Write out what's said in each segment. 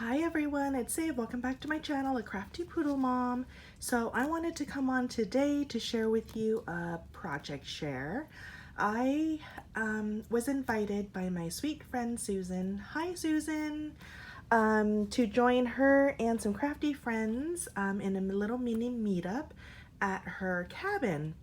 Hi everyone, it's Save. Welcome back to my channel, A Crafty Poodle Mom. So I wanted to come on today to share with you a project share. I was invited by my sweet friend Susan, hi Susan, to join her and some crafty friends in a little mini meetup at her cabin.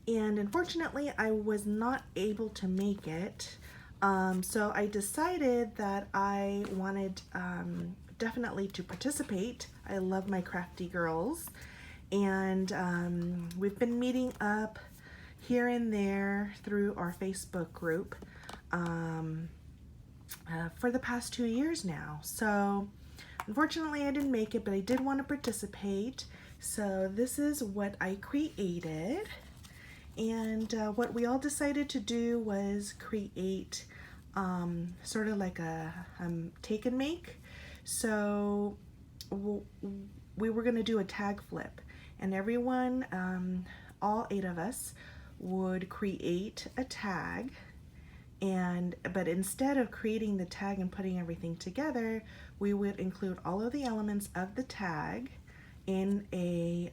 And unfortunately I was not able to make it. So I decided that I wanted definitely to participate. I love my crafty girls, and we've been meeting up here and there through our Facebook group for the past 2 years now. So unfortunately I didn't make it, but I did want to participate. So this is what I created. And what we all decided to do was create sort of like a take and make. So we were going to do a tag flip, and everyone, all 8 of us, would create a tag. But instead of creating the tag and putting everything together, we would include all of the elements of the tag in a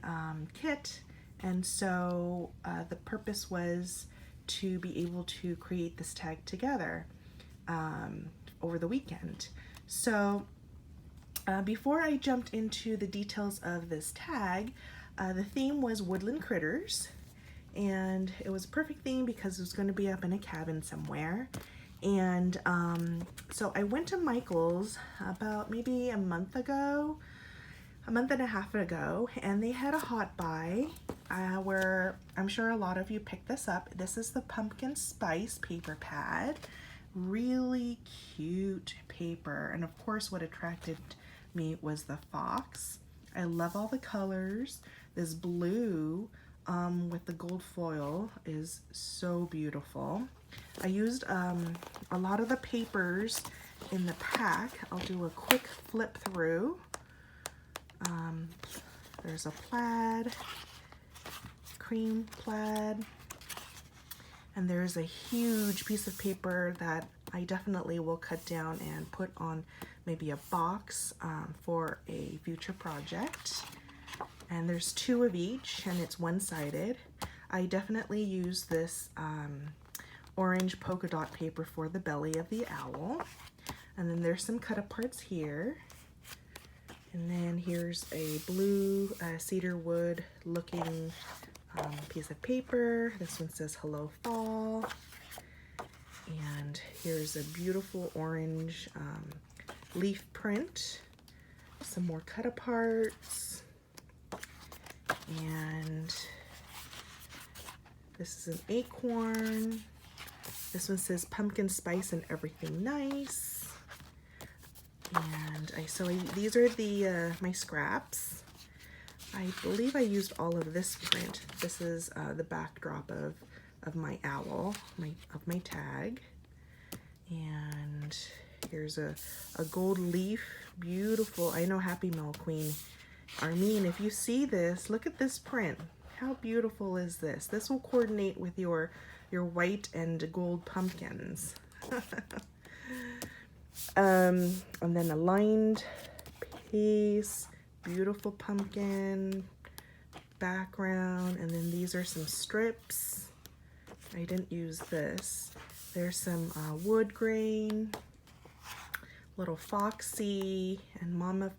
kit. And so the purpose was to be able to create this tag together over the weekend. So before I jumped into the details of this tag, the theme was Woodland Critters. And it was a perfect theme because it was going to be up in a cabin somewhere. And so I went to Michael's about maybe a month and a half ago, and they had a hot buy where I'm sure a lot of you picked this up. This is the pumpkin spice paper pad. Really cute paper, and of course what attracted me was the fox. I love all the colors. This blue with the gold foil is so beautiful. I used a lot of the papers in the pack. I'll do a quick flip through. There's a plaid, cream plaid, and there's a huge piece of paper that I definitely will cut down and put on maybe a box for a future project. And there's 2 of each, and it's one-sided. I definitely use this orange polka dot paper for the belly of the owl. And then there's some cut-aparts here. And then here's a blue cedar wood looking piece of paper. This one says Hello Fall. And here's a beautiful orange leaf print. Some more cut aparts. And this is an acorn. This one says pumpkin spice and everything nice. And these are the my scraps. I believe I used all of this print. This is the backdrop of my owl, of my tag. And here's a gold leaf, beautiful. I know Happy Mail Queen Armin, if you see this, look at this print. How beautiful is this? This will coordinate with your white and gold pumpkins. And then a lined piece, beautiful pumpkin background, and then these are some strips. I didn't use this. There's some wood grain, little Foxy and Mama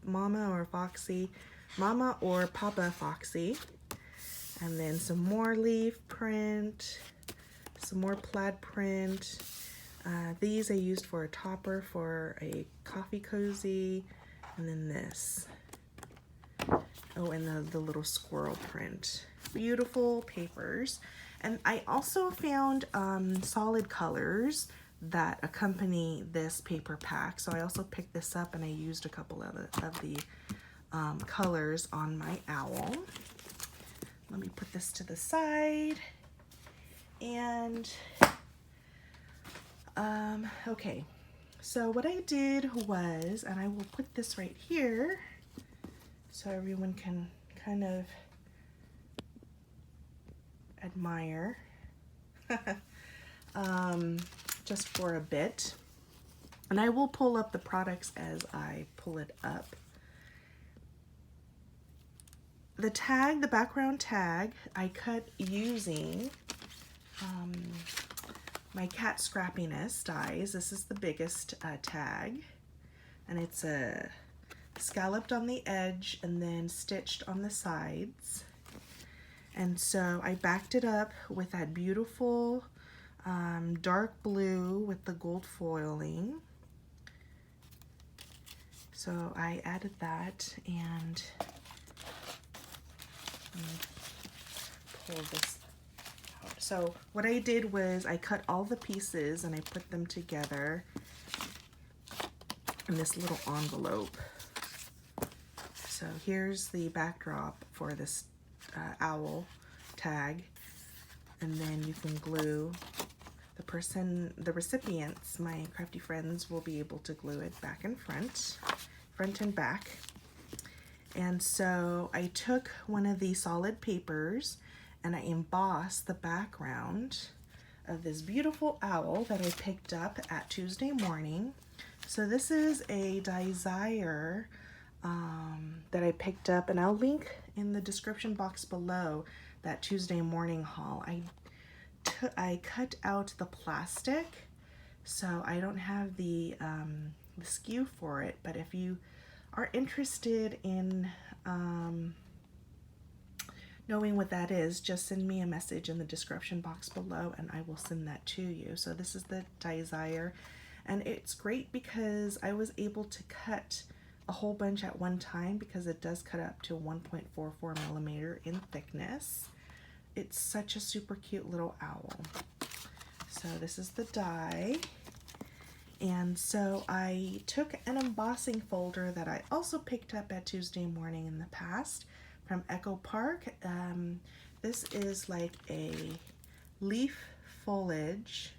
or Foxy, Mama or Papa Foxy, and then some more leaf print, some more plaid print. These I used for a topper for a coffee cozy, and then this. Oh, and the little squirrel print. Beautiful papers. And I also found solid colors that accompany this paper pack. So I also picked this up, and I used a couple of the colors on my owl. Let me put this to the side. And okay, so what I did was, and I will put this right here so everyone can kind of admire just for a bit. And I will pull up the products as I pull it up. The tag, the background tag, I cut using my cat scrappiness dies. This is the biggest tag, and it's scalloped on the edge and then stitched on the sides. And so I backed it up with that beautiful dark blue with the gold foiling. So I added that, and pull this out. So what I did was I cut all the pieces and I put them together in this little envelope. So here's the backdrop for this owl tag, and then you can glue the recipients, my crafty friends, will be able to glue it back and front and back. And so I took one of the solid papers and I embossed the background of this beautiful owl that I picked up at Tuesday morning. So this is a Desire that I picked up, and I'll link in the description box below that Tuesday morning haul. I cut out the plastic, so I don't have the SKU for it, but if you are interested in knowing what that is, just send me a message in the description box below and I will send that to you. So this is the Desire, and it's great because I was able to cut a whole bunch at one time because it does cut up to 1.44 millimeter in thickness. It's such a super cute little owl. So this is the die. And so I took an embossing folder that I also picked up at Tuesday morning in the past from Echo Park. This is like a leaf foliage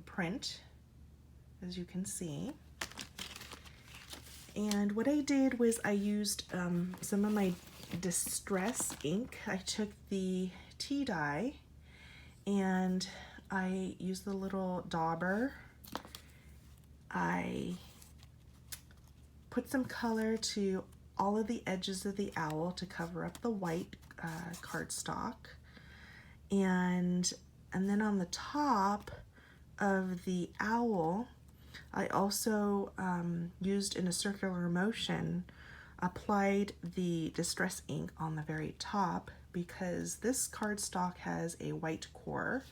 print, as you can see. And what I did was I used some of my distress ink. I took the tea dye and I used the little dauber. I put some color to all of the edges of the owl to cover up the white cardstock, and then on the top of the owl I also used, in a circular motion, applied the distress ink on the very top, because this cardstock has a white core.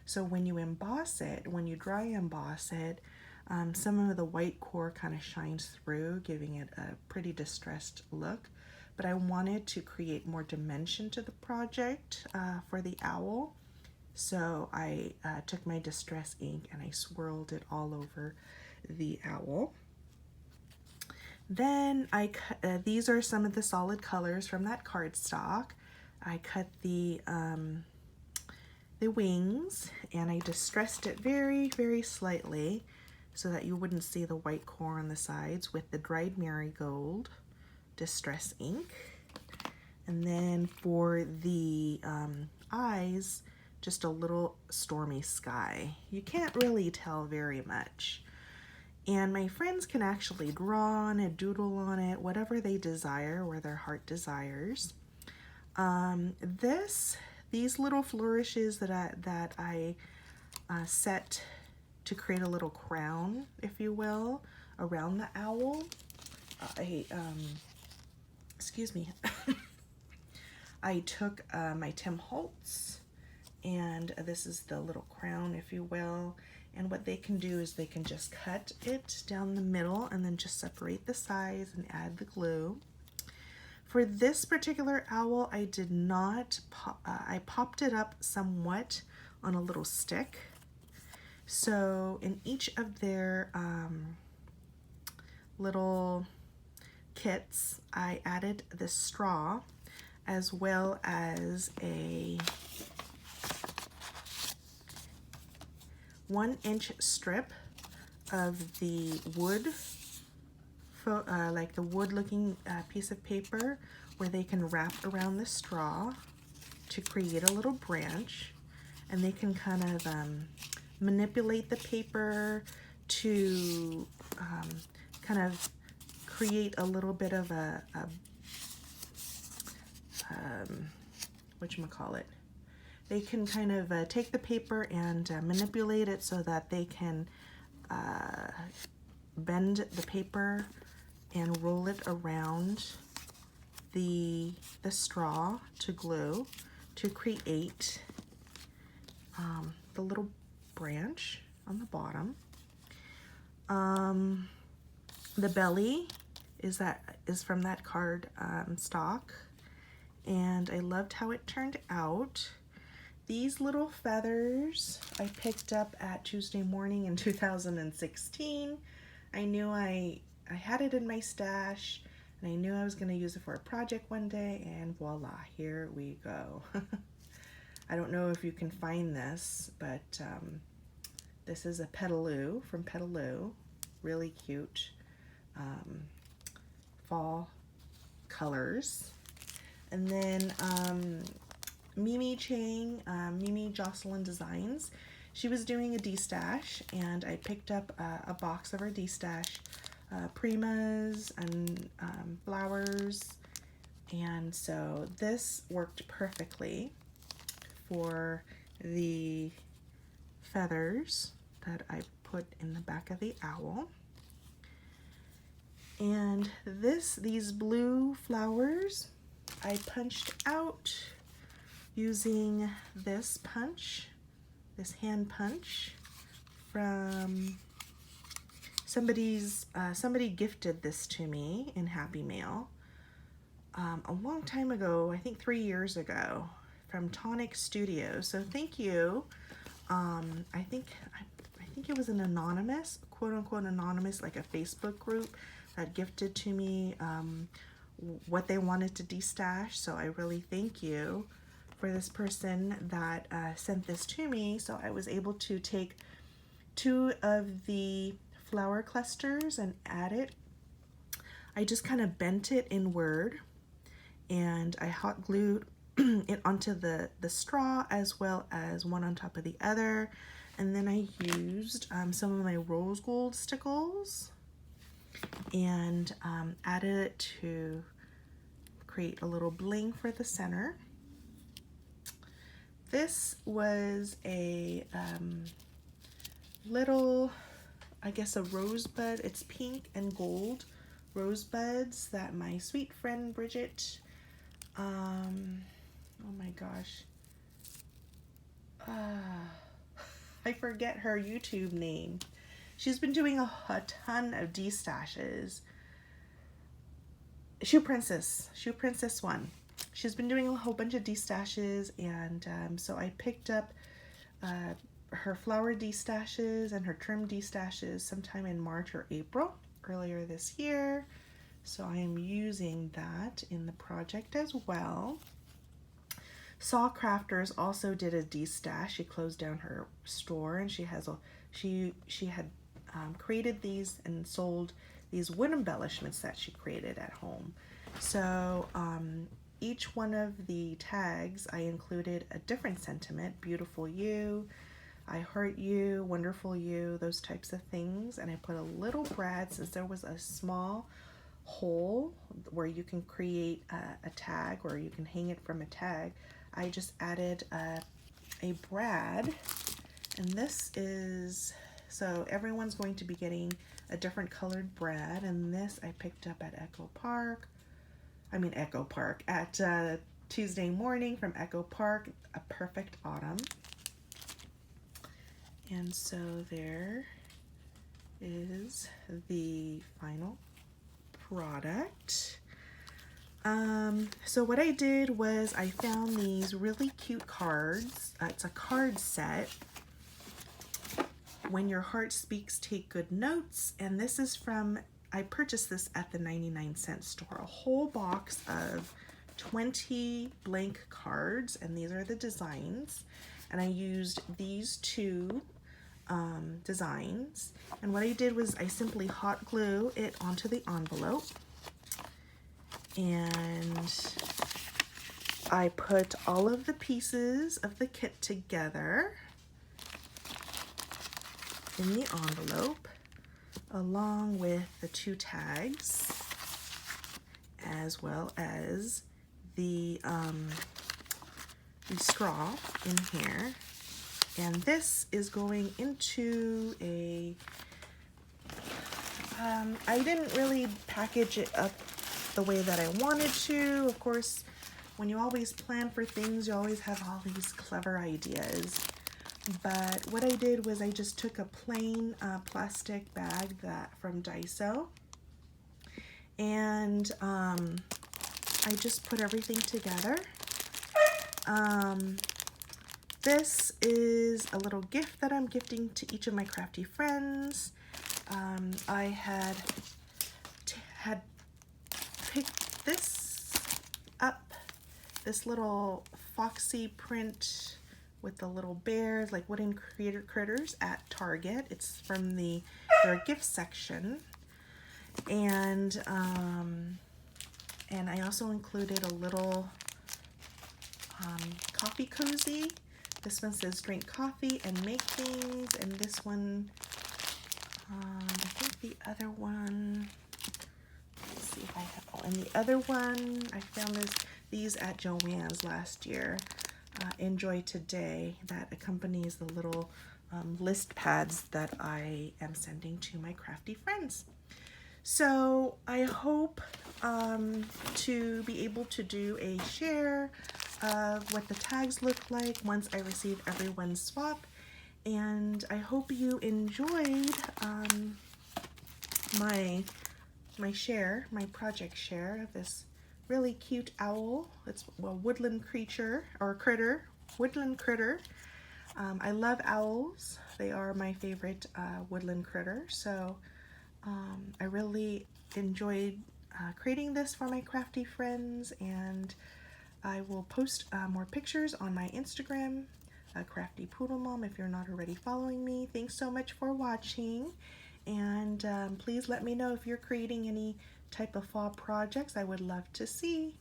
So when you emboss it, when you dry emboss it, some of the white core kind of shines through, giving it a pretty distressed look. But I wanted to create more dimension to the project for the owl. So I took my distress ink and I swirled it all over the owl. Then I cut, these are some of the solid colors from that cardstock. I cut the wings and I distressed it very, very slightly so that you wouldn't see the white core on the sides with the dried marigold distress ink. And then for the eyes, just a little stormy sky. You can't really tell very much. And my friends can actually draw on it, doodle on it, whatever they desire, where their heart desires. These little flourishes that I set to create a little crown, if you will, around the owl. Excuse me. I took my Tim Holtz, and this is the little crown, if you will. And what they can do is they can just cut it down the middle and then just separate the sides and add the glue. For this particular owl, I did not, I popped it up somewhat on a little stick. So in each of their little kits, I added the straw as well as a 1-inch strip of the wood, like the wood looking piece of paper, where they can wrap around the straw to create a little branch, and they can kind of manipulate the paper to kind of create a little bit of a whatchamacallit. They can kind of take the paper and manipulate it so that they can bend the paper and roll it around the straw to glue to create the little branch on the bottom. The belly is from that card stock, and I loved how it turned out. These little feathers I picked up at Tuesday Morning in 2016. I knew I had it in my stash, and I knew I was going to use it for a project one day, and voila, here we go. I don't know if you can find this, but this is a Petaloo from Petaloo. Really cute fall colors. And then Mimi Chang, Mimi Jocelyn Designs, she was doing a D-stash, and I picked up a box of her D-stash, primas and flowers, and so this worked perfectly for the feathers that I put in the back of the owl. And these blue flowers I punched out using this punch, this hand punch from somebody gifted this to me in Happy Mail a long time ago, I think 3 years ago, from Tonic Studios. So thank you. I think it was an anonymous, quote unquote anonymous, like a Facebook group that gifted to me what they wanted to de-stash. So I really thank you for this person that sent this to me. So I was able to take 2 of the flower clusters and add it. I just kind of bent it inward, and I hot glued it onto the straw as well as one on top of the other. And then I used some of my rose gold stickles and added it to create a little bling for the center. This was a little, I guess, a rosebud. It's pink and gold rosebuds that my sweet friend Bridget, oh my gosh, I forget her YouTube name. She's been doing a ton of D-stashes. Shoe Princess 1. She's been doing a whole bunch of D-stashes, and so I picked up her flower D-stashes and her trim D-stashes sometime in March or April earlier this year. So I am using that in the project as well. Saw Crafters also did a D-stash. She closed down her store, and she had created these and sold these wood embellishments that she created at home. So each one of the tags I included a different sentiment: beautiful you, I heart you, wonderful you, those types of things. And I put a little brad, since there was a small hole where you can create a tag, or you can hang it from a tag. I just added a brad, and this is, so everyone's going to be getting a different colored brad, and this I picked up at at Tuesday Morning from Echo Park, a perfect autumn. And so there is the final product. So what I did was I found these really cute cards. It's a card set. When Your Heart Speaks, Take Good Notes. And this is from, I purchased this at the 99-cent store. A whole box of 20 blank cards, and these are the designs. And I used these 2 designs. And what I did was I simply hot glue it onto the envelope. And I put all of the pieces of the kit together. in the envelope, along with the 2 tags, as well as the straw in here. And this is going into a, I didn't really package it up the way that I wanted to. Of course, when you always plan for things, you always have all these clever ideas. But what I did was I just took a plain plastic bag from Daiso, and I just put everything together. This is a little gift that I'm gifting to each of my crafty friends. I had picked this up, this little foxy print with the little bears, like wooden critters, at Target. It's from their gift section. And I also included a little coffee cozy. This one says drink coffee and make things, and this one, I think the other one, let's see if I have, oh, and the other one, I found these at Joann's last year. Enjoy Today, that accompanies the little list pads that I am sending to my crafty friends. So I hope to be able to do a share of what the tags look like once I receive everyone's swap. And I hope you enjoyed my project share of this really cute owl. It's a woodland woodland critter. I love owls. They are my favorite woodland critter. So I really enjoyed creating this for my crafty friends, and I will post more pictures on my Instagram, Crafty Poodle Mom, if you're not already following me. Thanks so much for watching, and please let me know if you're creating any type of fall projects. I would love to see.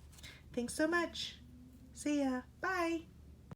Thanks so much. See ya. Bye.